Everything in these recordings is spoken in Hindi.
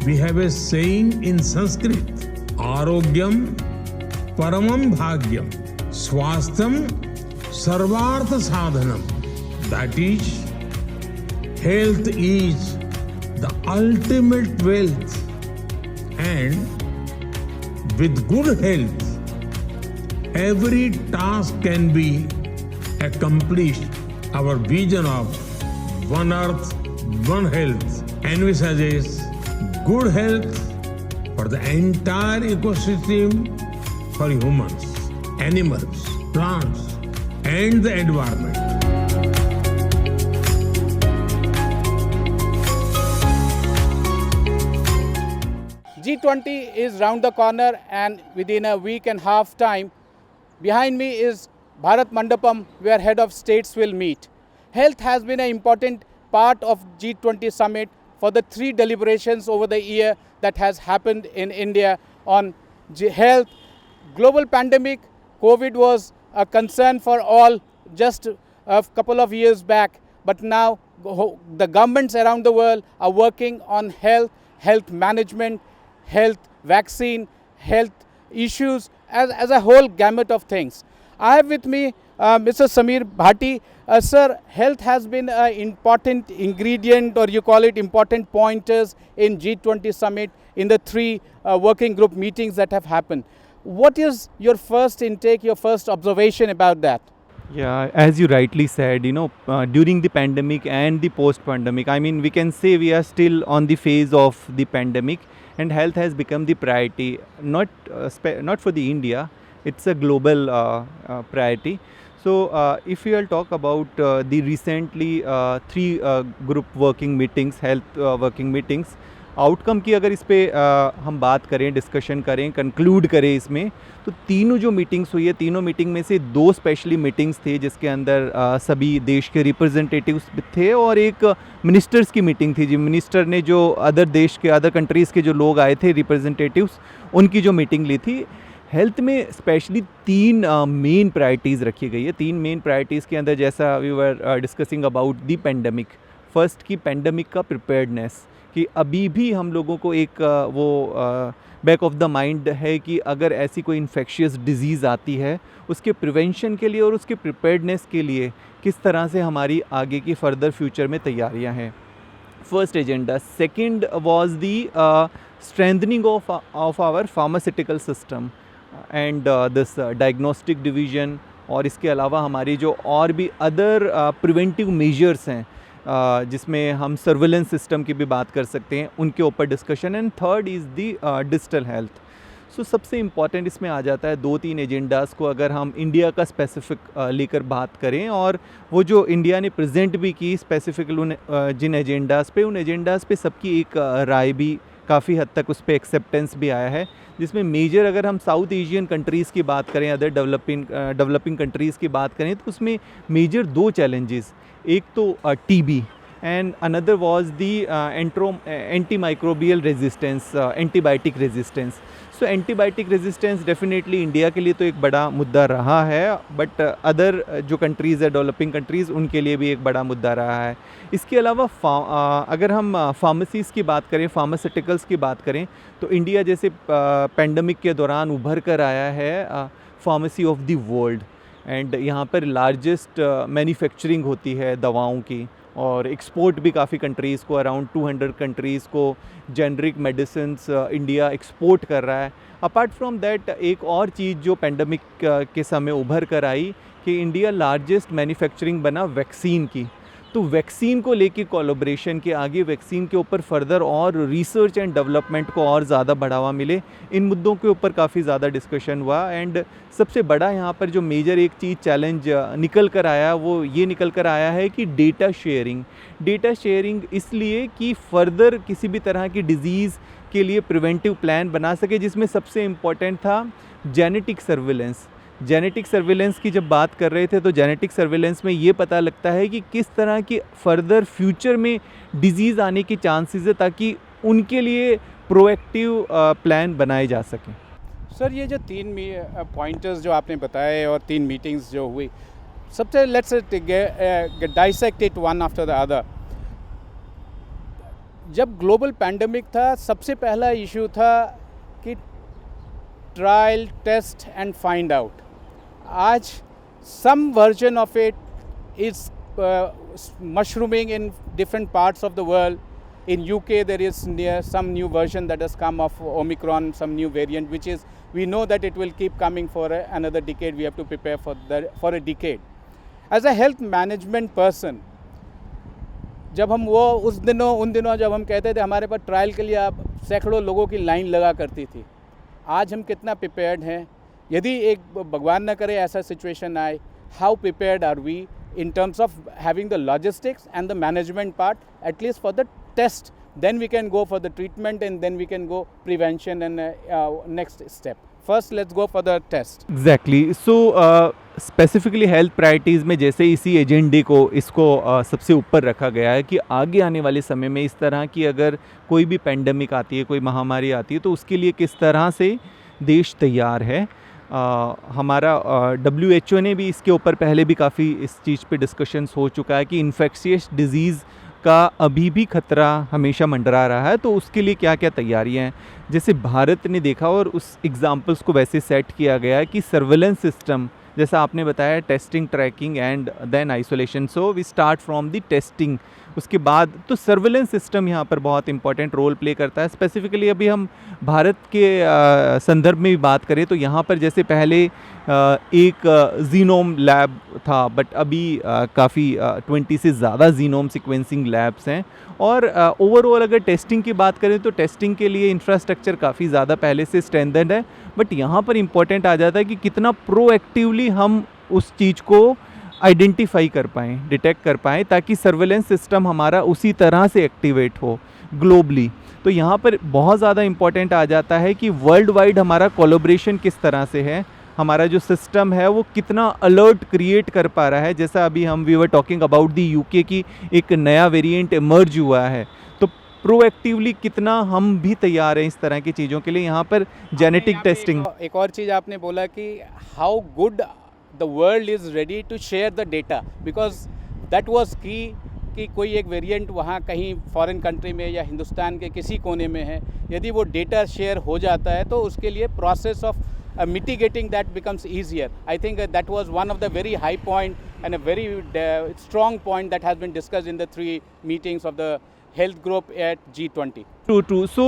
We have a saying in Sanskrit, Arogyam Paramam Bhagyam, Swastham Sarvartha Sadhanam. That is, health is the ultimate wealth, and with good health, every task can be accomplished. Our vision of One Earth, One Health envisages good health for the entire ecosystem, for humans, animals, plants, and the environment. G20 is round the corner, and within a week and a half time, behind me is Bharat Mandapam, where head of states will meet. Health has been an important part of G20 summit for the 3 deliberations over the year that has happened in India on health. Global pandemic, COVID was a concern for all just a couple of years back, but now the governments around the world are working on health, health management, health vaccine, health issues as a whole gamut of things. I have with me Mr. Samir Bhati. Sir, health has been an important ingredient, or you call it important pointers in G20 summit in the 3 working group meetings that have happened. What is your first intake, your first observation about that? Yeah, as you rightly said, during the pandemic and the post-pandemic, I mean, we can say we are still on the phase of the pandemic, and health has become the priority, not for the India, it's a global priority. So, if we will talk about the recently 3 group working meetings, health working meetings, outcome की अगर इस पर हम बात करें, डिस्कशन करें, कंक्लूड करें इसमें, तो तीनों जो मीटिंग्स हुई है, तीनों मीटिंग में से 2 स्पेशली मीटिंग्स थे जिसके अंदर सभी देश के रिप्रेजेंटेटिव्स थे, और एक मिनिस्टर्स की मीटिंग थी। जी, मिनिस्टर ने जो अदर कंट्रीज़ के जो लोग आए थे रिप्रेजेंटेटिव्स, उनकी जो मीटिंग ली थी। हेल्थ में स्पेशली 3 मेन प्रायोरिटीज़ रखी गई है। 3 मेन प्रायोरिटीज़ के अंदर, जैसा we were discussing about the pandemic, first की पेंडेमिक का प्रिपेयर्डनेस, कि अभी भी हम लोगों को एक बैक ऑफ द माइंड है कि अगर ऐसी कोई इन्फेक्शियस डिजीज़ आती है, उसके प्रिवेंशन के लिए और उसके प्रिपेयर्डनेस के लिए किस तरह से हमारी आगे की फर्दर फ्यूचर में तैयारियां हैं, first agenda. Second was the strengthening of our pharmaceutical system and this diagnostic division, और इसके अलावा हमारी जो और भी अदर प्रिवेंटिव मेजर्स हैं, जिसमें हम सर्विलेंस सिस्टम की भी बात कर सकते हैं, उनके ऊपर discussion. And third is the digital health. So सबसे इम्पॉर्टेंट इसमें आ जाता है 2-3 एजेंडाज़ को अगर हम इंडिया का स्पेसिफिक लेकर बात करें, और वो जो इंडिया ने प्रेजेंट भी की स्पेसिफिक जिन एजेंडाज़ पे, उन एजेंडाज़ पे सबकी एक राय भी काफ़ी हद तक उस पर एक्सेप्टेंस भी आया है, जिसमें मेजर अगर हम साउथ एशियन कंट्रीज़ की बात करें, अदर डेवलपिंग कंट्रीज़ की बात करें, तो उसमें मेजर 2 चैलेंजेस, एक तो TB and another was the antimicrobial resistance, antibiotic resistance. So antibiotic resistance definitely India के लिए तो एक बड़ा मुद्दा रहा है, बट अदर जो कंट्रीज़ है, डेवलपिंग कंट्रीज़, उनके लिए भी एक बड़ा मुद्दा रहा है। इसके अलावा अगर हम फार्मेसीज़ की बात करें, फार्मास्यूटिकल्स की बात करें, तो इंडिया जैसे पेंडेमिक के दौरान उभर कर आया है pharmacy of the world, and यहाँ पर लार्जेस्ट मैन्युफैक्चरिंग होती है दवाओं की, और एक्सपोर्ट भी काफ़ी कंट्रीज़ को, अराउंड 200 कंट्रीज़ को जेनरिक मेडिसिन्स इंडिया एक्सपोर्ट कर रहा है। अपार्ट फ्रॉम दैट, एक और चीज़ जो पेंडेमिक के समय उभर कर आई कि इंडिया लार्जेस्ट मैन्युफैक्चरिंग बना वैक्सीन की। तो वैक्सीन को लेके कोलैबोरेशन के आगे, वैक्सीन के ऊपर फर्दर और रिसर्च एंड डेवलपमेंट को और ज़्यादा बढ़ावा मिले, इन मुद्दों के ऊपर काफ़ी ज़्यादा डिस्कशन हुआ। एंड सबसे बड़ा यहाँ पर जो मेजर एक चीज़ चैलेंज निकल कर आया, वो ये निकल कर आया है कि डेटा शेयरिंग इसलिए कि फर्दर किसी भी तरह की डिज़ीज़ के लिए प्रिवेंटिव प्लान बना सके, जिसमें सबसे इम्पॉर्टेंट था जेनेटिक सर्विलेंस की जब बात कर रहे थे, तो जेनेटिक सर्विलेंस में ये पता लगता है कि किस तरह की फर्दर फ्यूचर में डिजीज़ आने की चांसेस है, ताकि उनके लिए प्रोएक्टिव प्लान बनाए जा सकें। सर, ये जो 3 पॉइंटर्स जो आपने बताए और 3 मीटिंग्स जो हुई, सबसे let's dissect it one after the other. जब ग्लोबल पैंडमिक था, सबसे पहला इशू था कि trial, test and find out. आज some version of it is mushrooming in different parts of the world. In UK there is some new version that has come of Omicron, some new variant, which is, we know that it will keep coming for another decade. We have to prepare for a decade. As a health management person, जब हम वो उन दिनों जब हम कहते थे हमारे पास ट्रायल के लिए आप सैकड़ों लोगों की लाइन लगा करती थी, आज हम कितना प्रिपेयर्ड हैं? यदि एक भगवान न करे ऐसा सिचुएशन आए, how prepared are we in terms of having the logistics and the management part, at least for the test, then we can go for the treatment and then we can go prevention and next step. First let's go for the test. Exactly. So specifically health priorities में जैसे इसी एजेंडे को इसको सबसे ऊपर रखा गया है कि आगे आने वाले समय में इस तरह की अगर कोई भी पेंडेमिक आती है, कोई महामारी आती है, तो उसके लिए किस तरह से देश तैयार है. हमारा WHO ने भी इसके ऊपर पहले भी काफ़ी इस चीज़ पे डिस्कशंस हो चुका है कि इन्फेक्शियस डिजीज़ का अभी भी खतरा हमेशा मंडरा रहा है, तो उसके लिए क्या क्या तैयारियां हैं. जैसे भारत ने देखा और उस एग्जांपल्स को वैसे सेट किया गया है कि सर्वेलेंस सिस्टम, जैसा आपने बताया, testing, tracking and then isolation. So we start from the testing. उसके बाद तो सर्वेलेंस सिस्टम यहाँ पर बहुत इंपॉर्टेंट रोल प्ले करता है. स्पेसिफिकली अभी हम भारत के संदर्भ में भी बात करें तो यहाँ पर जैसे पहले एक जीनोम लैब था, बट अभी काफ़ी 20 से ज़्यादा जीनोम सीक्वेंसिंग लैब्स हैं. और ओवरऑल अगर टेस्टिंग की बात करें तो टेस्टिंग के लिए इंफ्रास्ट्रक्चर काफ़ी ज़्यादा पहले से स्ट्रेंथन्ड है. बट यहाँ पर इम्पोर्टेंट आ जाता है कि कितना प्रोएक्टिवली हम उस चीज़ को आइडेंटिफाई कर पाएँ, डिटेक्ट कर पाएँ, ताकि सर्वेलेंस सिस्टम हमारा उसी तरह से एक्टिवेट हो ग्लोबली. तो यहाँ पर बहुत ज़्यादा इम्पोर्टेंट आ जाता है कि वर्ल्ड वाइड हमारा कोलैबोरेशन किस तरह से है, हमारा जो सिस्टम है वो कितना अलर्ट क्रिएट कर पा रहा है. जैसा अभी हम we were talking about the UK की एक नया वेरिएंट इमर्ज हुआ है, तो प्रोएक्टिवली कितना हम भी तैयार हैं इस तरह की चीज़ों के लिए. यहाँ पर जेनेटिक टेस्टिंग. एक और चीज़ आपने बोला कि how good the world is ready to share the data, because that was key कि कोई एक वेरिएंट वहाँ कहीं फॉरेन कंट्री में या हिंदुस्तान के किसी कोने में है, यदि वो डेटा शेयर हो जाता है तो उसके लिए process of mitigating that becomes easier. I think that was one of the very high point and a very strong point that has been discussed in the 3 meetings of the health group at G20. True. So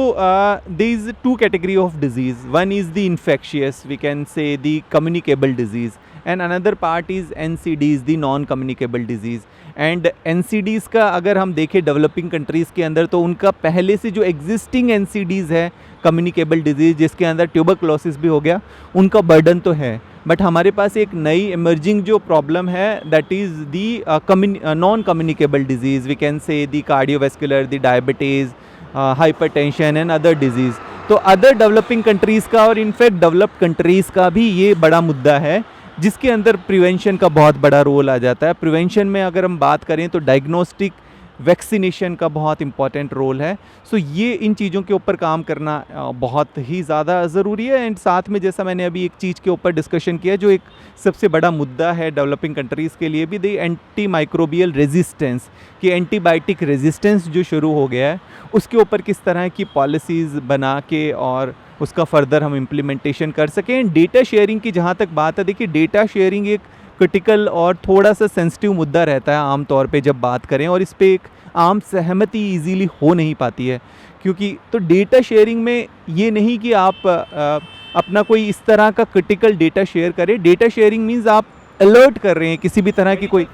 there is 2 category of disease. One is the infectious, we can say the communicable disease, and another part is NCDs, the non-communicable disease. And NCDs का अगर हम देखें डेवलपिंग कंट्रीज़ के अंदर तो उनका पहले से जो एग्जिस्टिंग NCDs है कम्युनिकेबल डिजीज़, जिसके अंदर ट्यूबरक्लोसिस भी हो गया, उनका बर्डन तो है. बट हमारे पास एक नई इमर्जिंग जो प्रॉब्लम है that is the non communicable disease, we can say the cardiovascular, the diabetes, hypertension and other disease. तो अदर डेवलपिंग कंट्रीज़ का और इनफैक्ट डेवलप्ड कंट्रीज़ का भी ये बड़ा मुद्दा है, जिसके अंदर प्रिवेंशन का बहुत बड़ा रोल आ जाता है. प्रिवेंशन में अगर हम बात करें तो डायग्नोस्टिक, वैक्सीनेशन का बहुत इंपॉर्टेंट रोल है. सो ये इन चीज़ों के ऊपर काम करना बहुत ही ज़्यादा ज़रूरी है. एंड साथ में जैसा मैंने अभी एक चीज़ के ऊपर डिस्कशन किया जो एक सबसे बड़ा मुद्दा है डेवलपिंग कंट्रीज़ के लिए भी, द एंटी माइक्रोबियल रेजिस्टेंस, कि एंटीबायोटिक रेजिस्टेंस जो शुरू हो गया है उसके ऊपर किस तरह की पॉलिसीज़ बना के और उसका फर्दर हम इम्प्लीमेंटेशन कर सकें. डेटा शेयरिंग की जहाँ तक बात है, देखिए डेटा शेयरिंग एक क्रिटिकल और थोड़ा सा सेंसिटिव मुद्दा रहता है आम तौर पे जब बात करें, और इस पे एक आम सहमति इजीली हो नहीं पाती है. क्योंकि तो डेटा शेयरिंग में ये नहीं कि आप अपना कोई इस तरह का क्रिटिकल डेटा शेयर करें. डेटा शेयरिंग मीन्स आप अलर्ट कर रहे हैं किसी भी तरह की कोई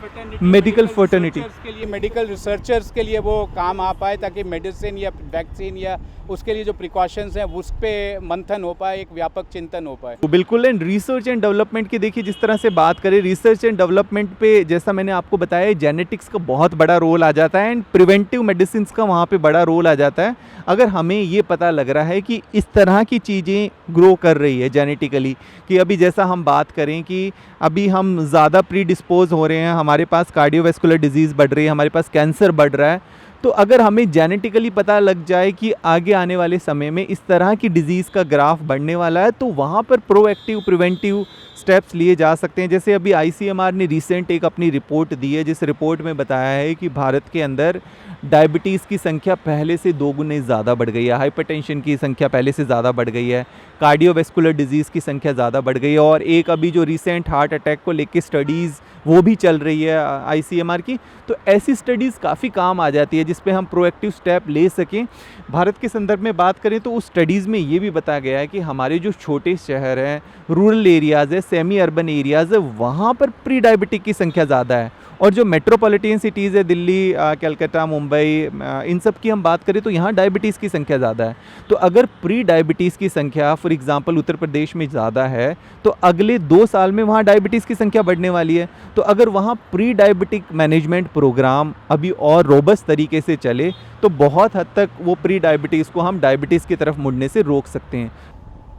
मेडिकल फर्टर्निटी के लिए, मेडिकल रिसर्चर्स के लिए वो काम आ पाए, ताकि मेडिसिन या वैक्सीन या उसके लिए जो प्रिकॉशंस हैं उस पर मंथन हो पाए, एक व्यापक चिंतन हो पाए. तो बिल्कुल. एंड रिसर्च एंड डेवलपमेंट की देखिए जिस तरह से बात करें, रिसर्च एंड डेवलपमेंट पे जैसा मैंने आपको बताया जेनेटिक्स का बहुत बड़ा रोल आ जाता है एंड प्रिवेंटिव मेडिसिन का वहाँ पे बड़ा रोल आ जाता है. अगर हमें ये पता लग रहा है कि इस तरह की चीज़ें ग्रो कर रही है जेनेटिकली, कि अभी जैसा हम बात करें कि अभी हम ज़्यादा प्री डिस्पोज हो रहे हैं, हमारे पास कार्डियोवैस्कुलर डिजीज़ बढ़ रही है, हमारे पास कैंसर बढ़ रहा है, तो अगर हमें जेनेटिकली पता लग जाए कि आगे आने वाले समय में इस तरह की डिजीज़ का ग्राफ बढ़ने वाला है, तो वहाँ पर प्रोएक्टिव प्रिवेंटिव स्टेप्स लिए जा सकते हैं। जैसे अभी ICMR ने रिसेंट एक अपनी रिपोर्ट दी है, जिस रिपोर्ट में बताया है कि भारत के अंदर डायबिटीज़ की संख्या पहले से 2 गुने ज़्यादा बढ़ गई है, हाइपरटेंशन की संख्या पहले से ज़्यादा बढ़ गई है, कार्डियोवैस्कुलर डिजीज़ की संख्या ज़्यादा बढ़ गई है, और एक अभी जो रिसेंट हार्ट अटैक को लेकर स्टडीज़ वो भी चल रही है ICMR की। तो ऐसी स्टडीज़ काफ़ी काम आ जाती है जिस पे हम प्रोएक्टिव स्टेप ले सकें। भारत के संदर्भ में बात करें तो उस स्टडीज़ में ये भी बताया गया है कि हमारे जो छोटे शहर हैं, रूरल एरियाज़ है, सेमी अर्बन एरियाज़ है, वहाँ पर प्री डायबिटिक की संख्या ज़्यादा है। और जो मेट्रोपॉलिटन सिटीज़ है, दिल्ली, कलकत्ता, मुंबई, इन सब की हम बात करें तो यहाँ डायबिटीज़ की संख्या ज़्यादा है। तो अगर प्री डायबिटीज़ की संख्या फॉर एग्जांपल उत्तर प्रदेश में ज़्यादा है तो अगले 2 साल में वहाँ डायबिटीज़ की संख्या बढ़ने वाली है। तो अगर वहाँ प्री डायबिटिक मैनेजमेंट प्रोग्राम अभी और रोबस्ट तरीके से चले तो बहुत हद तक वो प्री डायबिटीज़ को हम डायबिटीज़ की तरफ मुड़ने से रोक सकते हैं।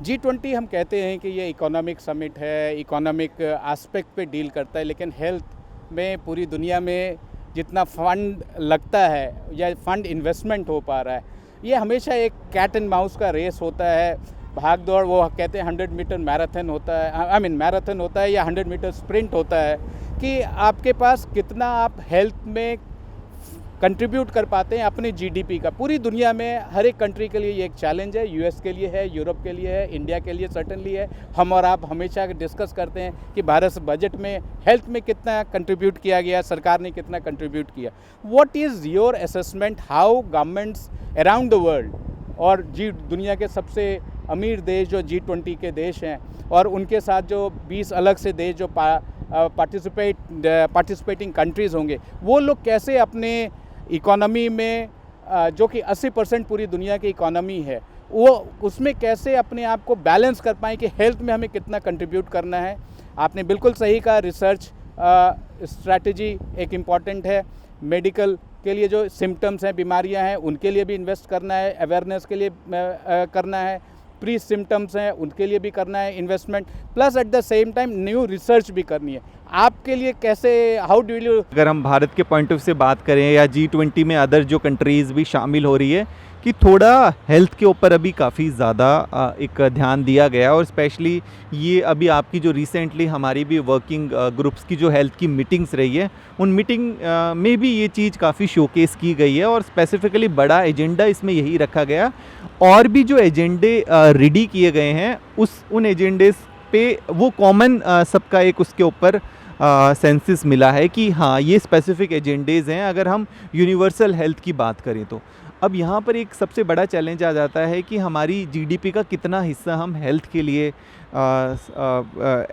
G20 हम कहते हैं कि ये इकोनॉमिक समिट है, इकोनॉमिक एस्पेक्ट पे डील करता है, लेकिन हेल्थ में पूरी दुनिया में जितना फंड लगता है या फंड इन्वेस्टमेंट हो पा रहा है, ये हमेशा एक कैट एंड माउस का रेस होता है। भाग दौड़, वो कहते हैं 100 मीटर मैराथन होता है, मैराथन होता है या 100 मीटर स्प्रिंट होता है, कि आपके पास कितना आप हेल्थ में कंट्रीब्यूट कर पाते हैं अपने जीडीपी का। पूरी दुनिया में हर एक कंट्री के लिए ये एक चैलेंज है, यूएस के लिए है, यूरोप के लिए है, इंडिया के लिए सर्टनली है। हम और आप हमेशा डिस्कस करते हैं कि भारत बजट में हेल्थ में कितना कंट्रीब्यूट किया गया, सरकार ने कितना कंट्रीब्यूट किया। What is your assessment how governments around the world और दुनिया के सबसे अमीर देश जो G20 के देश हैं और उनके साथ जो 20 अलग से देश जो पार्टिसिपेटिंग कंट्रीज़ होंगे, वो लोग कैसे अपने इकोनॉमी में जो कि 80% पूरी दुनिया की इकोनॉमी है, वो उसमें कैसे अपने आप को बैलेंस कर पाएँ कि हेल्थ में हमें कितना कंट्रीब्यूट करना है। आपने बिल्कुल सही कहा, रिसर्च स्ट्रैटेजी एक इम्पॉर्टेंट है। मेडिकल के लिए जो सिम्टम्स हैं, बीमारियां हैं, उनके लिए भी इन्वेस्ट करना है, अवेयरनेस के लिए करना है, प्री सिम्टम्स हैं उनके लिए भी करना है investment, plus at the same time new research भी करनी है। आपके लिए कैसे, हाउ डू यू, अगर हम भारत के पॉइंट ऑफ व्यू से बात करें या G20 में अदर जो कंट्रीज़ भी शामिल हो रही है, कि थोड़ा हेल्थ के ऊपर अभी काफ़ी ज़्यादा एक ध्यान दिया गया, और स्पेशली ये अभी आपकी जो रिसेंटली हमारी भी वर्किंग ग्रुप्स की जो हेल्थ की मीटिंग्स रही है, उन मीटिंग में भी ये चीज़ काफ़ी शोकेस की गई है, और स्पेसिफिकली बड़ा एजेंडा इसमें यही रखा गया। और भी जो एजेंडे रेडी किए गए हैं उन एजेंडे पे वो कॉमन सबका एक उसके ऊपर सेंसिस मिला है कि हाँ, ये स्पेसिफिक एजेंडेज़ हैं। अगर हम यूनिवर्सल हेल्थ की बात करें तो अब यहाँ पर एक सबसे बड़ा चैलेंज आ जाता है कि हमारी जीडीपी का कितना हिस्सा हम हेल्थ के लिए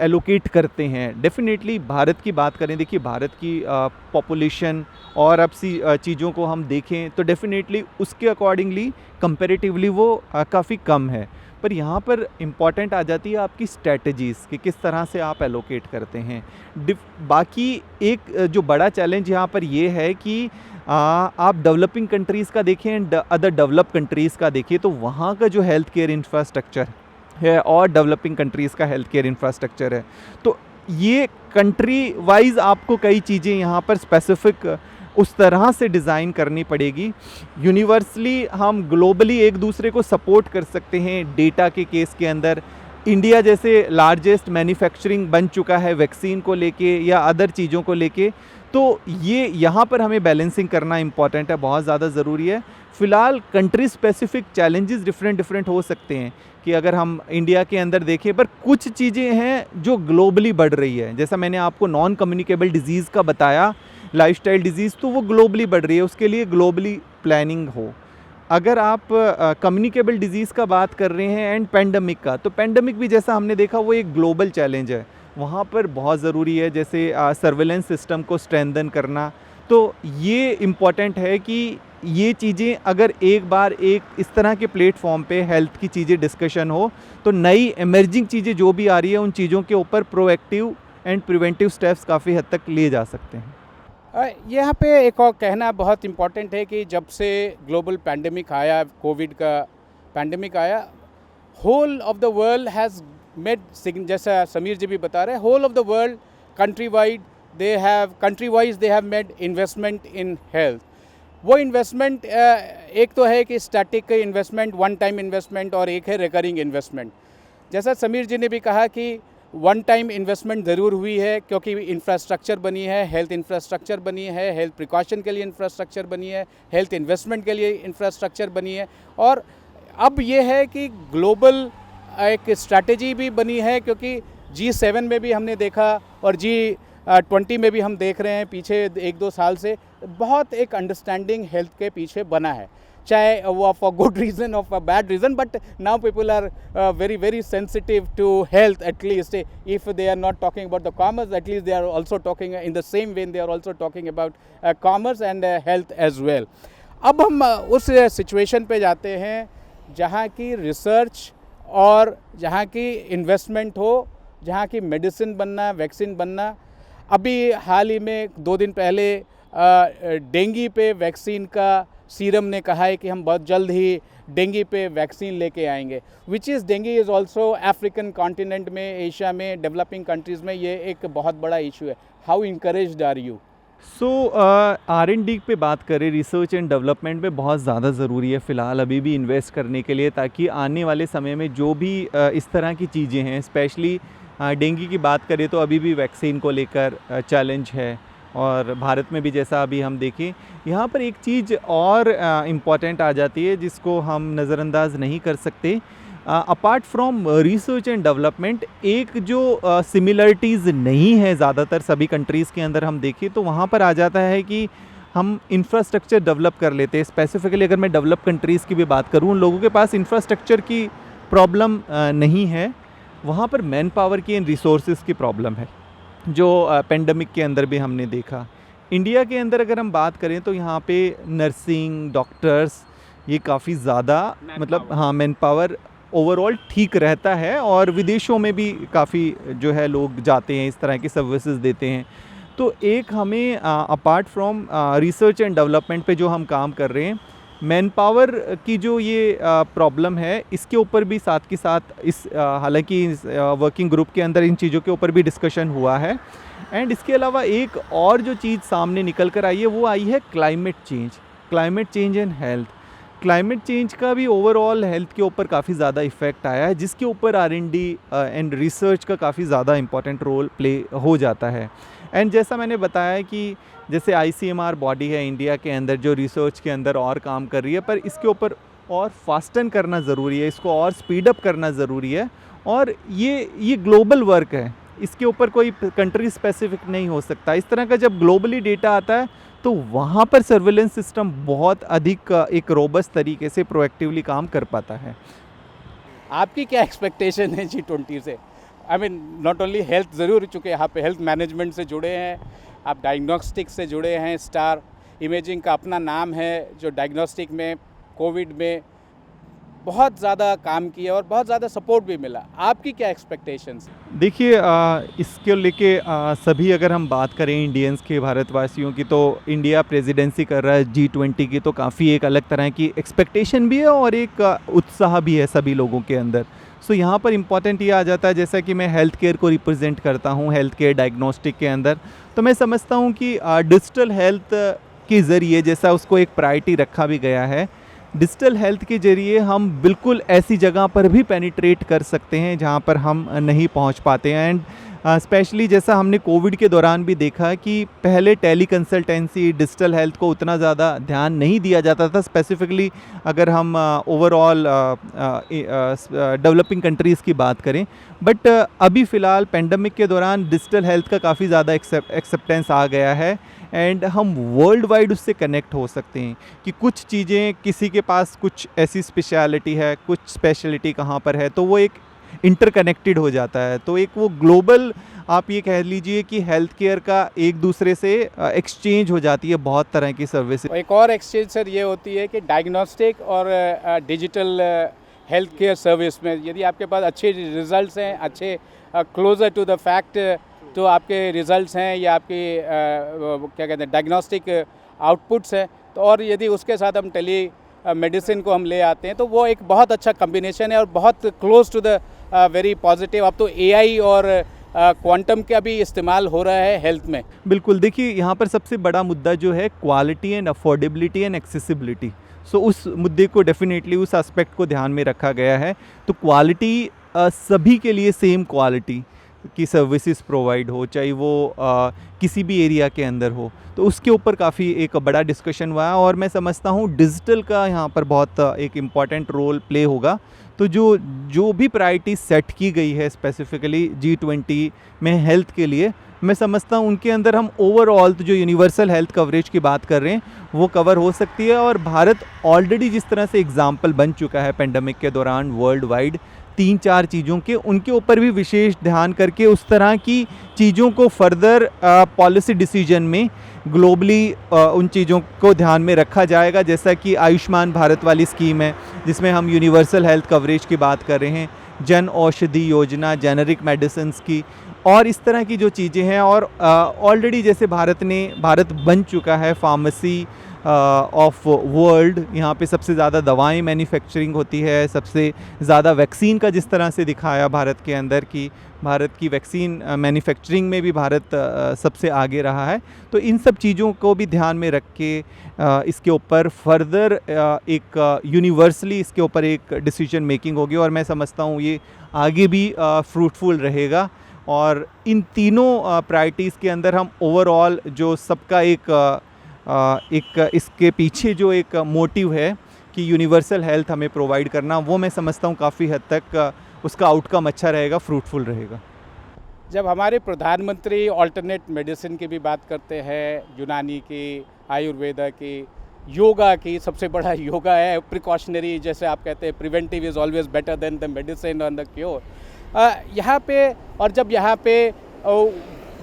एलोकेट करते हैं। डेफिनेटली भारत की बात करें, देखिए भारत की पॉपुलेशन और अब सी चीज़ों को हम देखें तो डेफिनेटली उसके अकॉर्डिंगली कंपैरेटिवली वो काफ़ी कम है। पर यहाँ पर इम्पॉर्टेंट आ जाती है आपकी स्ट्रैटेजीज़ कि किस तरह से आप एलोकेट करते हैं। बाकी एक जो बड़ा चैलेंज यहाँ पर ये है कि आप डेवलपिंग कंट्रीज़ का देखें एंड अदर डेवलप कंट्रीज़ का देखिए तो वहाँ का जो हेल्थ केयर इंफ्रास्ट्रक्चर है और डेवलपिंग कंट्रीज़ का हेल्थ केयर इंफ्रास्ट्रक्चर है, तो ये कंट्री वाइज आपको कई चीज़ें यहाँ पर स्पेसिफिक उस तरह से डिज़ाइन करनी पड़ेगी। यूनिवर्सली हम ग्लोबली एक दूसरे को सपोर्ट कर सकते हैं। डेटा के केस के अंदर इंडिया जैसे लार्जेस्ट मैन्युफैक्चरिंग बन चुका है वैक्सीन को लेके या अदर चीज़ों को लेके, तो ये यहाँ पर हमें बैलेंसिंग करना इम्पॉर्टेंट है, बहुत ज़्यादा ज़रूरी है। फ़िलहाल कंट्री स्पेसिफिक चैलेंजेस डिफरेंट हो सकते हैं कि अगर हम इंडिया के अंदर देखें, पर कुछ चीज़ें हैं जो ग्लोबली बढ़ रही है। जैसा मैंने आपको नॉन कम्युनिकेबल डिजीज़ का बताया, लाइफस्टाइल डिजीज़, तो वो ग्लोबली बढ़ रही है, उसके लिए ग्लोबली प्लानिंग हो। अगर आप कम्युनिकेबल डिजीज़ का बात कर रहे हैं एंड पेंडेमिक का, तो पेंडेमिक भी जैसा हमने देखा वो एक ग्लोबल चैलेंज है, वहाँ पर बहुत ज़रूरी है जैसे सर्विलेंस सिस्टम को स्ट्रेंथन करना। तो ये इम्पॉर्टेंट है कि ये चीज़ें अगर एक बार एक इस तरह के प्लेटफॉर्म पे हेल्थ की चीज़ें डिस्कशन हो, तो नई इमर्जिंग चीज़ें जो भी आ रही है उन चीज़ों के ऊपर प्रोएक्टिव एंड प्रिवेंटिव स्टेप्स काफ़ी हद तक लिए जा सकते हैं। यहाँ पे एक और कहना बहुत इम्पॉर्टेंट है कि जब से ग्लोबल पैंडेमिक आया, कोविड का पैंडेमिक आया, whole of the world has made, जैसा समीर जी भी बता रहे हैं, whole of the world country wise they have made investment in health. वो इन्वेस्टमेंट एक तो है कि static investment, one time investment, और एक है रिकरिंग इन्वेस्टमेंट। जैसा समीर जी ने भी कहा कि वन टाइम इन्वेस्टमेंट ज़रूर हुई है, क्योंकि इंफ्रास्ट्रक्चर बनी है, हेल्थ इंफ्रास्ट्रक्चर बनी है, हेल्थ प्रिकॉशन के लिए इंफ्रास्ट्रक्चर बनी है, हेल्थ इन्वेस्टमेंट के लिए इंफ्रास्ट्रक्चर बनी है, और अब ये है कि ग्लोबल एक स्ट्रैटेजी भी बनी है, क्योंकि G7 में भी हमने देखा और G20 में भी हम देख रहे हैं पीछे 1-2 साल से बहुत एक अंडरस्टैंडिंग हेल्थ के पीछे बना है, चाहे वो फॉर गुड रीज़न और for bad reason, but now people are very very sensitive to health, at least if they are not talking about the commerce, at least they are also talking in the same way, they are also talking about commerce and health as well. अब हम उस सिचुएशन पे जाते हैं जहाँ की रिसर्च और जहाँ की इन्वेस्टमेंट हो, जहाँ की मेडिसिन बनना, वैक्सीन बनना. अभी हाल ही में 2 दिन पहले डेंगू पे वैक्सीन का सीरम ने कहा है कि हम बहुत जल्द ही डेंगू पे वैक्सीन लेके आएंगे, which is dengue is also African continent में, एशिया में, डेवलपिंग कंट्रीज़ में ये एक बहुत बड़ा इशू है. How encouraged are you? So R&D पे बात करें, रिसर्च एंड डेवलपमेंट में बहुत ज़्यादा ज़रूरी है फ़िलहाल अभी भी इन्वेस्ट करने के लिए, ताकि आने वाले समय में जो भी इस तरह की चीज़ें हैं, स्पेशली डेंगू की बात करें तो अभी भी वैक्सीन को लेकर चैलेंज है, और भारत में भी जैसा अभी हम देखें, यहाँ पर एक चीज़ और इम्पॉर्टेंट आ जाती है जिसको हम नज़रअंदाज नहीं कर सकते. Apart from research and development, एक जो सिमिलरिटीज़ नहीं है ज़्यादातर सभी कंट्रीज़ के अंदर हम देखें तो वहाँ पर आ जाता है कि हम इंफ्रास्ट्रक्चर डेवलप कर लेते हैं. स्पेसिफिकली अगर मैं डेवलप कंट्रीज़ की भी बात करूँ, उन लोगों के पास इंफ्रास्ट्रक्चर की प्रॉब्लम नहीं है, वहाँ पर मैन पावर की एंड रिसोर्सेज की प्रॉब्लम है, जो पेंडेमिक के अंदर भी हमने देखा. इंडिया के अंदर अगर हम बात करें तो यहाँ पे नर्सिंग, डॉक्टर्स, ये काफ़ी ज़्यादा मतलब मैन पावर ओवरऑल ठीक रहता है, और विदेशों में भी काफ़ी जो है लोग जाते हैं, इस तरह की सर्विसेज देते हैं. तो एक हमें apart from research and development पे जो हम काम कर रहे हैं, मैन पावर की जो ये प्रॉब्लम है, इसके ऊपर भी साथ के साथ इस हालांकि इस वर्किंग ग्रुप के अंदर इन चीज़ों के ऊपर भी डिस्कशन हुआ है. एंड इसके अलावा एक और जो चीज़ सामने निकल कर आई है वो आई है climate change and health. Climate change का भी ओवरऑल हेल्थ के ऊपर काफ़ी ज़्यादा इफ़ेक्ट आया है, जिसके ऊपर R&D एंड रिसर्च का काफ़ी ज़्यादा इंपॉर्टेंट रोल प्ले हो जाता है. एंड जैसा मैंने बताया कि जैसे ICMR बॉडी है इंडिया के अंदर जो रिसर्च के अंदर और काम कर रही है, पर इसके ऊपर और फास्टन करना ज़रूरी है, इसको और स्पीड अप करना ज़रूरी है. और ये ग्लोबल वर्क है, इसके ऊपर कोई कंट्री स्पेसिफिक नहीं हो सकता. इस तरह का जब ग्लोबली डेटा आता है तो वहाँ पर सर्विलेंस सिस्टम बहुत अधिक एक रोबस्ट तरीके से प्रोएक्टिवली काम कर पाता है. आपकी क्या एक्सपेक्टेशन है G20 से? I mean not only health, ज़रूर चूँकि यहाँ पे हेल्थ मैनेजमेंट से जुड़े हैं, आप डायग्नोस्टिक से जुड़े हैं, स्टार इमेजिंग का अपना नाम है जो डायग्नोस्टिक में कोविड में बहुत ज़्यादा काम किया और बहुत ज़्यादा सपोर्ट भी मिला. आपकी क्या एक्सपेक्टेशंस? देखिए इसके लेके सभी अगर हम बात करें इंडियंस के, भारतवासियों की, तो इंडिया प्रेसिडेंसी कर रहा है G20 की, तो काफ़ी एक अलग तरह की एक्सपेक्टेशन भी है और एक उत्साह भी है सभी लोगों के अंदर. सो यहाँ पर इम्पॉर्टेंट ये आ जाता है, जैसा कि मैं हेल्थ केयर को रिप्रेजेंट करता हूँ, हेल्थ केयर डायग्नोस्टिक के अंदर, तो मैं समझता हूँ कि डिजिटल हेल्थ के ज़रिए, जैसा उसको एक प्रायोरिटी रखा भी गया है, डिजिटल हेल्थ के ज़रिए हम बिल्कुल ऐसी जगह पर भी पेनिट्रेट कर सकते हैं जहाँ पर हम नहीं पहुँच पाते हैं. एंड स्पेशली जैसा हमने कोविड के दौरान भी देखा कि पहले टेली कंसल्टेंसी, डिजिटल हेल्थ को उतना ज़्यादा ध्यान नहीं दिया जाता था, स्पेसिफिकली अगर हम ओवरऑल डेवलपिंग कंट्रीज़ की बात करें. बट अभी फ़िलहाल पेंडेमिक के दौरान डिजिटल हेल्थ का काफ़ी ज़्यादा एक्सेप्टेंस आ गया है, एंड हम वर्ल्ड वाइड उससे कनेक्ट हो सकते हैं कि कुछ चीज़ें, किसी के पास कुछ ऐसी स्पेशलिटी है, कुछ स्पेशलिटी कहाँ पर है, तो वो एक इंटरकनेक्टेड हो जाता है. तो एक वो ग्लोबल, आप ये कह लीजिए कि हेल्थ केयर का एक दूसरे से एक्सचेंज हो जाती है बहुत तरह की सर्विसेज. एक और एक्सचेंज सर ये होती है कि डायग्नोस्टिक और डिजिटल हेल्थ केयर सर्विस में यदि आपके पास अच्छे रिजल्ट्स हैं, अच्छे क्लोजर टू द फैक्ट तो आपके रिजल्ट्स हैं या आपके क्या कहते हैं डायग्नोस्टिक आउटपुट्स हैं, तो और यदि उसके साथ हम टेली मेडिसिन को हम ले आते हैं तो वो एक बहुत अच्छा कम्बिनेशन है और बहुत close to the very positive. अब तो AI और क्वांटम का भी इस्तेमाल हो रहा है हेल्थ में. बिल्कुल, देखिए यहाँ पर सबसे बड़ा मुद्दा जो है quality and affordability and accessibility. So उस मुद्दे को डेफिनेटली, उस एस्पेक्ट को ध्यान में रखा गया है. तो क्वालिटी सभी के लिए सेम क्वालिटी, की सर्विसेज प्रोवाइड हो, चाहे वो किसी भी एरिया के अंदर हो, तो उसके ऊपर काफ़ी एक बड़ा डिस्कशन हुआ है। और मैं समझता हूँ डिजिटल का यहाँ पर बहुत एक इम्पॉर्टेंट रोल प्ले होगा। तो जो भी प्रायोरिटी सेट की गई है स्पेसिफिकली G20 में हेल्थ के लिए, मैं समझता हूँ उनके अंदर हम ओवरऑल तो जो यूनिवर्सल हेल्थ कवरेज की बात कर रहे हैं वो कवर हो सकती है। और भारत ऑलरेडी जिस तरह से एग्जाम्पल बन चुका है पेंडेमिक के दौरान वर्ल्ड वाइड 3-4 चीज़ों के, उनके ऊपर भी विशेष ध्यान करके उस तरह की चीज़ों को फर्दर पॉलिसी डिसीजन में ग्लोबली उन चीज़ों को ध्यान में रखा जाएगा। जैसा कि आयुष्मान भारत वाली स्कीम है जिसमें हम यूनिवर्सल हेल्थ कवरेज की बात कर रहे हैं, जन औषधि योजना, जेनरिक मेडिसिन्स की, और इस तरह की जो चीज़ें हैं। और ऑलरेडी जैसे भारत बन चुका है फार्मेसी ऑफ वर्ल्ड, यहाँ पे सबसे ज़्यादा दवाएं मैन्युफैक्चरिंग होती है, सबसे ज़्यादा वैक्सीन का जिस तरह से दिखाया भारत के अंदर कि भारत की वैक्सीन मैन्युफैक्चरिंग में भी भारत सबसे आगे रहा है। तो इन सब चीज़ों को भी ध्यान में रख के इसके ऊपर फर्दर एक यूनिवर्सली इसके ऊपर एक डिसीजन मेकिंग होगी, और मैं समझता हूँ ये आगे भी फ्रूटफुल रहेगा। और इन तीनों प्रायोरिटीज़ के अंदर हम ओवरऑल जो सबका एक इसके पीछे जो एक मोटिव है कि यूनिवर्सल हेल्थ हमें प्रोवाइड करना, वो मैं समझता हूँ काफ़ी हद तक उसका आउटकम अच्छा रहेगा, फ्रूटफुल रहेगा। जब हमारे प्रधानमंत्री ऑल्टरनेट मेडिसिन की भी बात करते हैं, यूनानी की, आयुर्वेदा की, योगा की, सबसे बड़ा योगा है प्रिकॉशनरी, जैसे आप कहते हैं preventive is always better than the medicine और द क्योर। यहाँ पे, और जब यहाँ पे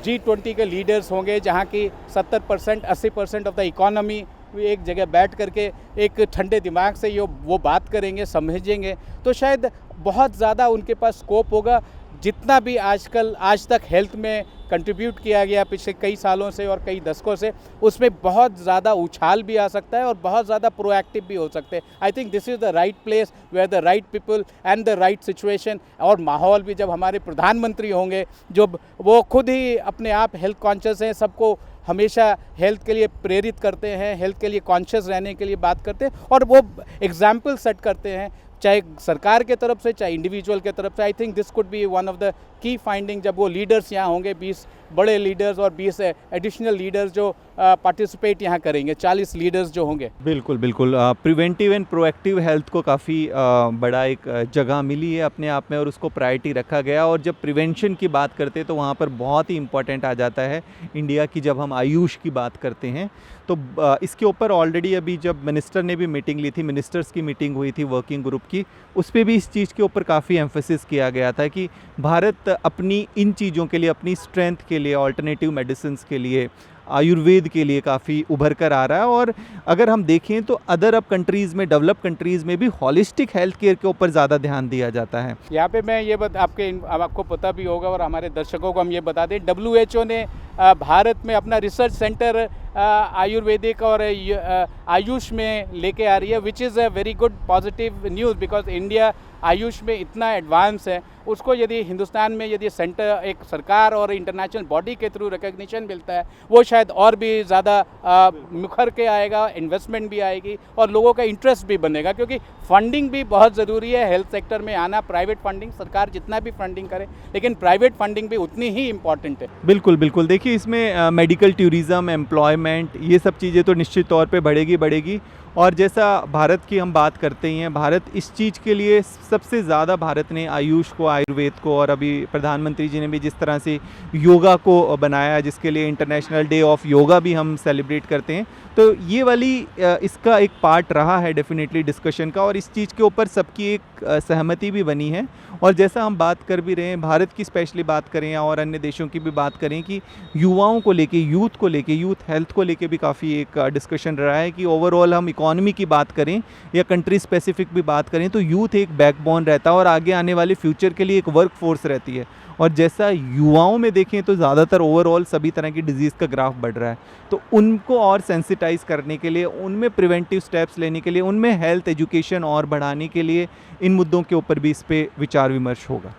G20 के लीडर्स होंगे जहाँ की 70% 80% ऑफ द इकोनॉमी एक जगह बैठ करके एक ठंडे दिमाग से वो बात करेंगे, समझेंगे, तो शायद बहुत ज़्यादा उनके पास स्कोप होगा। जितना भी आज तक हेल्थ में कंट्रीब्यूट किया गया पिछले कई सालों से और कई दशकों से, उसमें बहुत ज़्यादा उछाल भी आ सकता है और बहुत ज़्यादा प्रोएक्टिव भी हो सकते हैं। I think this is the right place where the right people and the right situation और माहौल भी, जब हमारे प्रधानमंत्री होंगे, जब वो खुद ही अपने आप हेल्थ कॉन्शियस हैं, सबको हमेशा हेल्थ के लिए प्रेरित करते हैं, हेल्थ के लिए कॉन्शियस रहने के लिए बात करते हैं, और वो एग्जाम्पल सेट करते हैं, चाहे सरकार के तरफ से चाहे इंडिविजुअल के तरफ से। आई think this could be one of the key finding जब वो लीडर्स यहाँ होंगे, 20 बड़े लीडर्स और 20 एडिशनल लीडर्स जो पार्टिसिपेट यहाँ करेंगे, 40 लीडर्स जो होंगे। बिल्कुल बिल्कुल, प्रिवेंटिव एंड प्रोएक्टिव हेल्थ को काफ़ी बड़ा एक जगह मिली है अपने आप में और उसको प्रायोरिटी रखा गया। और जब प्रिवेंशन की बात करते हैं तो वहाँ पर बहुत ही इम्पॉर्टेंट आ जाता है इंडिया की, जब हम आयुष की बात करते हैं तो इसके ऊपर ऑलरेडी अभी जब मिनिस्टर ने भी मीटिंग ली थी, मिनिस्टर्स की मीटिंग हुई थी वर्किंग ग्रुप की, उस पर भी इस चीज़ के ऊपर काफ़ी एम्फेसिस किया गया था कि भारत अपनी इन चीज़ों के लिए, अपनी स्ट्रेंथ के लिए, ऑल्टरनेटिव मेडिसिन्स के लिए, आयुर्वेद के लिए काफ़ी उभर कर आ रहा है। और अगर हम देखें तो अदर अब कंट्रीज़ में, डेवलप कंट्रीज़ में भी हॉलिस्टिक हेल्थ केयर के ऊपर ज़्यादा ध्यान दिया जाता है। यहाँ पे मैं ये आपको पता भी होगा और हमारे दर्शकों को हम ये बता दें, WHO ने भारत में अपना रिसर्च सेंटर आयुर्वेदिक और आयुष में लेके आ रही है, which is a very good positive news, because India Ayush में इतना एडवांस है। उसको यदि हिंदुस्तान में यदि सेंटर एक सरकार और इंटरनेशनल बॉडी के थ्रू रिकग्निशन मिलता है, वो शायद और भी ज़्यादा मुखर के आएगा, इन्वेस्टमेंट भी आएगी और लोगों का इंटरेस्ट भी बनेगा, क्योंकि फंडिंग भी बहुत ज़रूरी है हेल्थ सेक्टर में आना। प्राइवेट फंडिंग, सरकार जितना भी फंडिंग करे, लेकिन प्राइवेट फंडिंग भी उतनी ही इम्पॉर्टेंट है। बिल्कुल बिल्कुल, देखिए इसमें मेडिकल टूरिज़्म, एम्प्लॉयमेंट, ये सब चीज़ें तो निश्चित तौर पे बढ़ेगी। और जैसा भारत की हम बात करते ही हैं, भारत इस चीज़ के लिए सबसे ज़्यादा, भारत ने आयुष को, आयुर्वेद को, और अभी प्रधानमंत्री जी ने भी जिस तरह से योगा को बनाया, जिसके लिए इंटरनेशनल डे ऑफ योगा भी हम सेलिब्रेट करते हैं, तो ये वाली इसका एक पार्ट रहा है डेफिनेटली डिस्कशन का, और इस चीज़ के ऊपर सबकी एक सहमति भी बनी है। और जैसा हम बात कर भी रहे हैं, भारत की स्पेशली बात करें या और अन्य देशों की भी बात करें, कि युवाओं को लेके, यूथ को लेके, यूथ हेल्थ को लेके भी काफ़ी एक डिस्कशन रहा है कि ओवरऑल हम इकॉनमी की बात करें या कंट्री स्पेसिफिक भी बात करें तो यूथ एक बैकबोन रहता है और आगे आने वाले फ्यूचर के लिए एक वर्क फोर्स रहती है। और जैसा युवाओं में देखें तो ज़्यादातर ओवरऑल सभी तरह की डिजीज़ का ग्राफ बढ़ रहा है, तो उनको और सेंसिटाइज करने के लिए, उनमें प्रिवेंटिव स्टेप्स लेने के लिए, उनमें हेल्थ एजुकेशन और बढ़ाने के लिए इन मुद्दों के ऊपर भी इस पर विचार विमर्श होगा।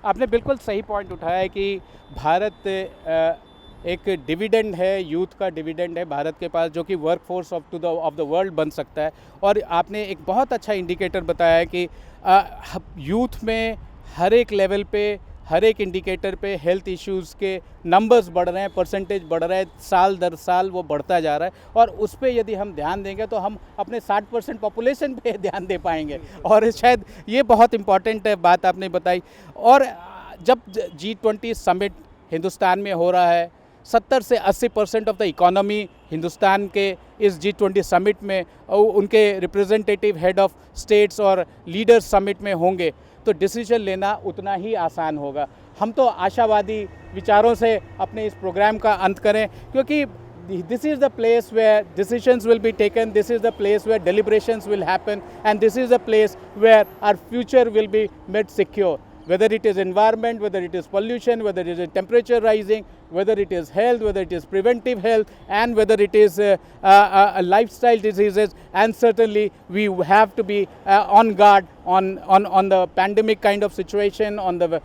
आपने बिल्कुल सही पॉइंट उठाया है कि भारत एक डिविडेंड है, यूथ का डिविडेंड है भारत के पास, जो कि work force of the world बन सकता है। और आपने एक बहुत अच्छा इंडिकेटर बताया है कि यूथ में हर एक लेवल पे हर एक इंडिकेटर पे हेल्थ इश्यूज़ के नंबर्स बढ़ रहे हैं, परसेंटेज बढ़ रहा है, साल दर साल वो बढ़ता जा रहा है। और उस पर यदि हम ध्यान देंगे तो हम अपने 60% पॉपुलेशन पे ध्यान दे पाएंगे, और शायद ये बहुत इम्पॉर्टेंट बात आपने बताई। और जब G20 समिट हिंदुस्तान में हो रहा है, 70 से 80% ऑफ द इकोनॉमी हिंदुस्तान के इस G20 समिट में, उनके रिप्रेजेंटेटिव हेड ऑफ स्टेट्स और लीडर्स समिट में होंगे, तो डिसीजन लेना उतना ही आसान होगा। हम तो आशावादी विचारों से अपने इस प्रोग्राम का अंत करें, क्योंकि this is the place where decisions will be taken, this is the place where deliberations will happen, and this is the place where our future will be made secure. Whether it is environment, whether it is pollution, whether it is temperature rising, whether it is health, whether it is preventive health, and whether it is lifestyle diseases, and certainly we have to be on guard on the pandemic kind of situation, on the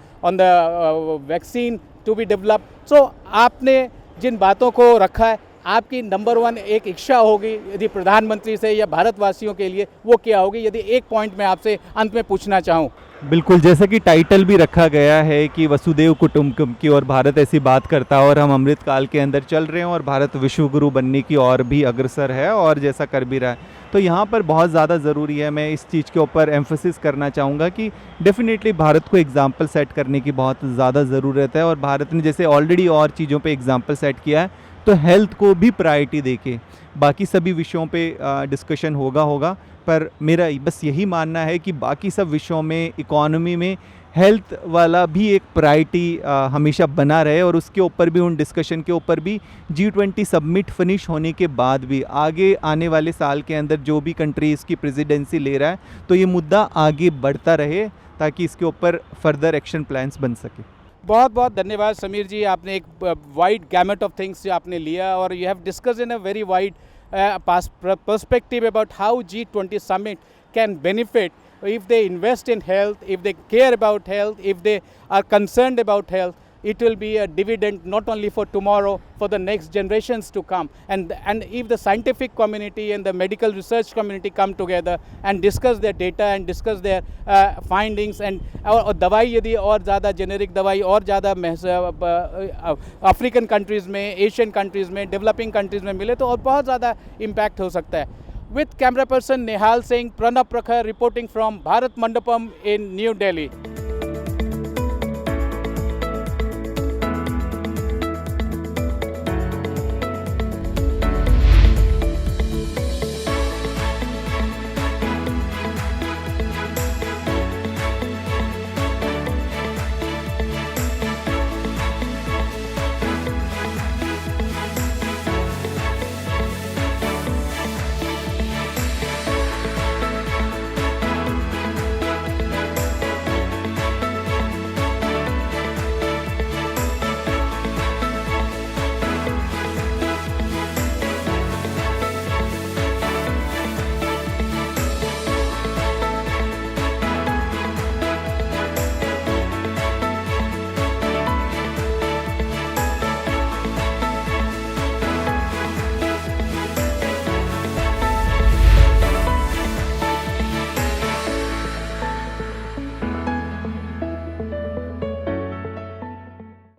vaccine to be developed. So आपने जिन बातों को रखा है, आपकी नंबर 1 एक इच्छा होगी यदि प्रधानमंत्री से या भारतवासियों के लिए, वो क्या होगी? यदि एक पॉइंट मैं आपसे अंत में पूछना चाहूँ। बिल्कुल, जैसा कि टाइटल भी रखा गया है कि वसुदेव कुटुंबकम की, और भारत ऐसी बात करता है, और हम अमृत काल के अंदर चल रहे हैं और भारत विश्व गुरु बनने की और भी अग्रसर है और जैसा कर भी रहा है। तो यहाँ पर बहुत ज़्यादा ज़रूरी है, मैं इस चीज़ के ऊपर एम्फोसिस करना चाहूँगा कि डेफिनेटली भारत को एग्जाम्पल सेट करने की बहुत ज़्यादा ज़रूरत है। और भारत ने जैसे ऑलरेडी और चीज़ों पे एग्जाम्पल सेट किया है, तो हेल्थ को भी प्रायोरिटी देके बाकी सभी विषयों पे डिस्कशन होगा। पर मेरा बस यही मानना है कि बाकी सब विषयों में, इकोनॉमी में हेल्थ वाला भी एक प्रायोरिटी हमेशा बना रहे, और उसके ऊपर भी, उन डिस्कशन के ऊपर भी G20 सबमिट फिनिश होने के बाद भी आगे आने वाले साल के अंदर जो भी कंट्री इसकी प्रेसिडेंसी ले रहा है, तो ये मुद्दा आगे बढ़ता रहे ताकि इसके ऊपर फर्दर एक्शन प्लान्स बन सके। बहुत बहुत धन्यवाद समीर जी, आपने एक वाइड गैमेट ऑफ थिंग्स जो आपने लिया, और you have discuss in a very wide perspective about how G20 summit can benefit if they invest in health, if they care about health, if they are concerned about health. It will be a dividend not only for tomorrow, for the next generations to come. And if the scientific community and the medical research community come together and discuss their data and discuss their findings, and और दवाई यदि और ज़्यादा जेनेरिक दवाई और ज़्यादा अफ्रीकन कंट्रीज़ में, एशियन कंट्रीज़ में, डेवलपिंग कंट्रीज़ में मिले तो और बहुत ज़्यादा इम्पैक्ट हो सकता है। With camera person Nehal Singh, Pranab Prakhar reporting from Bharat Mandapam in New Delhi.